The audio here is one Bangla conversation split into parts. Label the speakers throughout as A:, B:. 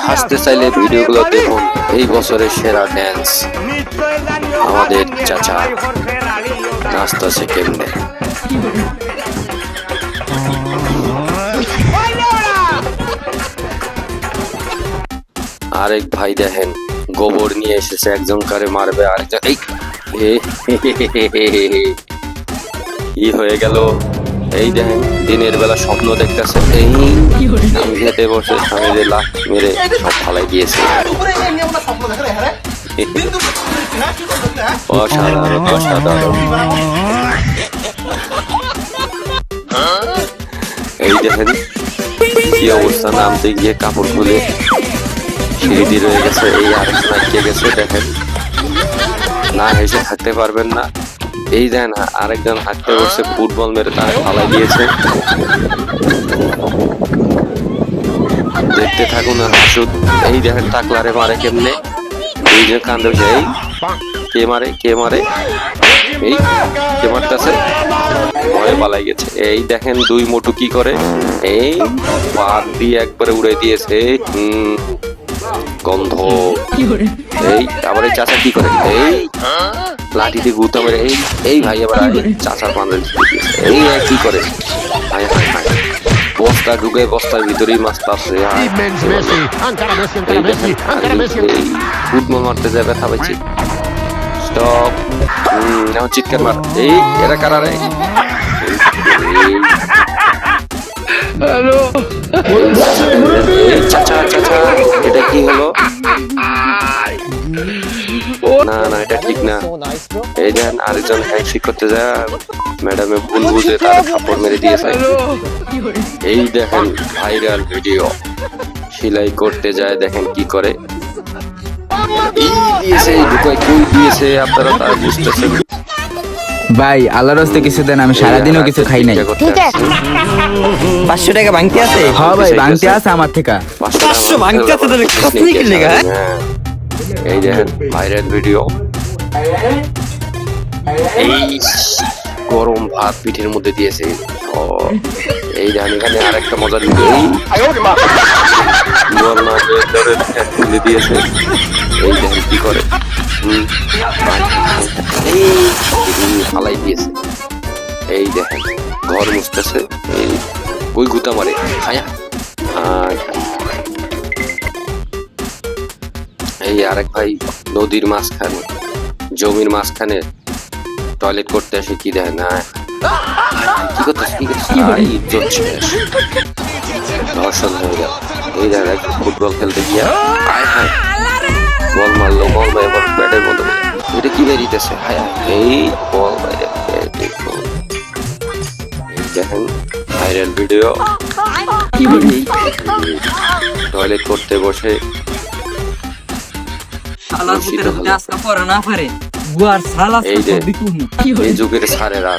A: হাসতে চাইলে ভিডিওগুলো দেখুন। এই বছরের সেরা ড্যান্স আমাদের চাচা নাচতেছে কেমনে। আরেক ভাই দেখেন গোবর নিয়ে এসেছে, একজন কারে মারবে আরেকজন কি হয়ে গেল। এই দেখেন দিনের বেলা স্বপ্ন দেখতেছে, এই আমি খেতে বসে স্বামীদের লাখ মেরে সব ফালাই দিয়েছে। অসাধারণ অসাধারণ। এই দেখেন কি অবস্থা, নামতে গিয়ে কাপড় খুলে সিঁড়ি রয়ে গেছে। এই আরেকজন আটকে গেছে, দেখেন না হেসে থাকতে পারবেন না। এই দেখেন আরেকজন হাঁটতে বসে ফুটবল মেরে তার ফালাই দিয়েছে। দেখতে থাকুন আর হাসুন। এই দেখেন টাকলারে মারে কেমনে, দুইজন কান্দে বসে এই কে মারে কে মারে, এই কে মারতেছে, ভয়ে পালাই গেছে। এই দেখেন দুই মোটু কি করে, এই পাক দিয়ে একবারে উড়ে দিয়েছে। গন্ধ। এই আবার এই চাচা কি করে, এই লাঠিতে গুঁতা মেরে এই ভাই আবার চাচার পান্ডা এই কি করে, বস্তা ঢুকে বস্তার ভিতরেই মাছটা আছে। ফুটবল মারতে যাবে ব্যথা পাইছি। স্টপ, এখন চিৎকার মার। এই এরা কারা রে, চাচা চাচা এটা কি হলো, না না এটা ঠিক না। এই দেখেন আরেকজন হ্যান্ডশেক করতে যায়, ম্যাডামে ভুল বুঝে তার কাপড় মেরে দিয়েছে। এই দেখেন ভাইরাল ভিডিও, সেলাই করতে যায় দেখেন কি করে, দিয়েছে আপনারা তা বুঝতেছেন।
B: ভাই আল্লাহর রাস্তায় কিছু দেন, আমি সারাদিনও কিছু খাই নাই।
C: 500 টাকা ভাঙতে আছে?
B: হ্যাঁ ভাই ভাঙতে আছে আমার থেকে।
C: 500 ভাঙতে আছে তাহলে কত কি লেগা?
A: এই দেখেন ভাইরাল ভিডিও, এই গরম ভাত পিঠের মধ্যে দিয়েছে। এই দেখেন এখানে আরেকটা মজার ভিডিও, খুলে দিয়েছে। এই দেখেন কি করে, ফালাই দিয়েছে। এই দেখেন ঘর মুছতেছে, ওই গুতা মারে খায়া। এই আরেক ভাই নদীর মাঝখানে জমির মাঝখানে টয়লেট করতে আসে, কি দেখেন না কি করতেছে কি করতেছে, ইজ্জত শেষ, ধর্ষণ হয়ে গেল। এই দেখেন ফুটবল খেলতে গিয়া বল মারলো, বল ভাই এবার ব্যাটের মধ্যে, এটা কি বেরিয়েছে, এই বল বাইরে। দেখেন ভাইরাল ভিডিও, টয়লেট করতে বসে এই যুগের সারেরা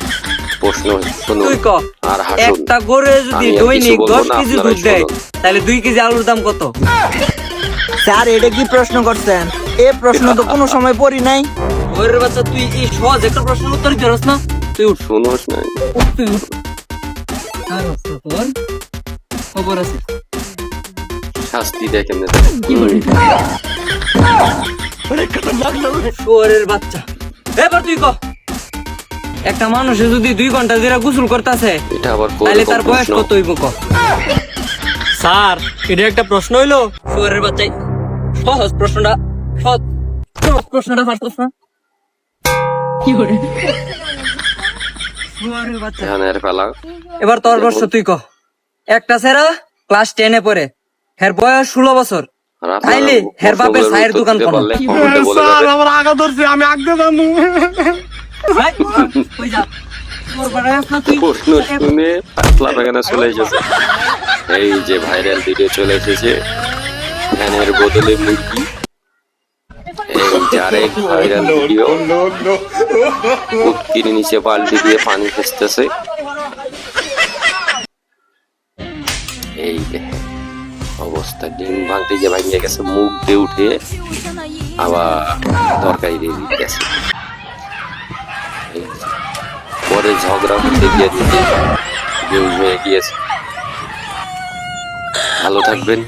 A: প্রশ্ন শুনুন আর হাসুন।
C: একটা গরু যদি দৈনিক 10 কেজি দুধ দেয় তাহলে 2 কেজি আলুর দাম কত?
D: স্যার এটা কি প্রশ্ন করছেন? এই প্রশ্ন তো কোনো সময় পড়ি নাই।
C: ওরে বাচ্চা তুই এই সহজ একটা প্রশ্নের উত্তর দিছস না, তুই উঠ।
A: শুনোস না,
C: তুই উঠ। আর তোর খবর আছে,
A: শাস্তি দেখেন না
C: শুয়োরের বাচ্চা। এবার তুই কহ, একটা মানুষে যদি 2 ঘন্টা ধরে গোসল করতেছে
A: এটা আবার
C: তাহলে তার বয়স কত হইব কহ?
D: স্যার এটা একটা প্রশ্ন হইলো?
C: শুয়োরের বাচ্চাই সহজ প্রশ্নটা, সহজ প্রশ্নটা পারতস না? কি করে শুয়োরের বাচ্চা।
A: এবার
C: তোর বর্ষ তুই কহ। একটা ছেড়া ক্লাস 10 এ পড়ে, হের বয়স 16 বছর, তাইলে হের বাপের চায়ের দোকান কোন?
D: স্যার আমার আগা ধরছে, আমি আগতে জানু।
A: প্রশ্ন শুনে পাতলা বাগানে চলে এসেছে। এই যে ভাইরাল ভিডিও চলে এসেছে, ফ্যানের বদলে মুরগি। এই যারে ভাইরাল ভিডিও, কুটকির নিচে বালতি দিয়ে পানি ফেসতেছে। এই দেখেন অবস্থা, ডিম ভাঙতে যে ভাঙিয়ে গেছে, মুখ দিয়ে উঠে আবার তরকারি দিয়ে দিতেছে। পরে ঝগড়া করতে গিয়ে নিজে বেহুশ হয়ে গিয়েছে। ভালো থাকবেন।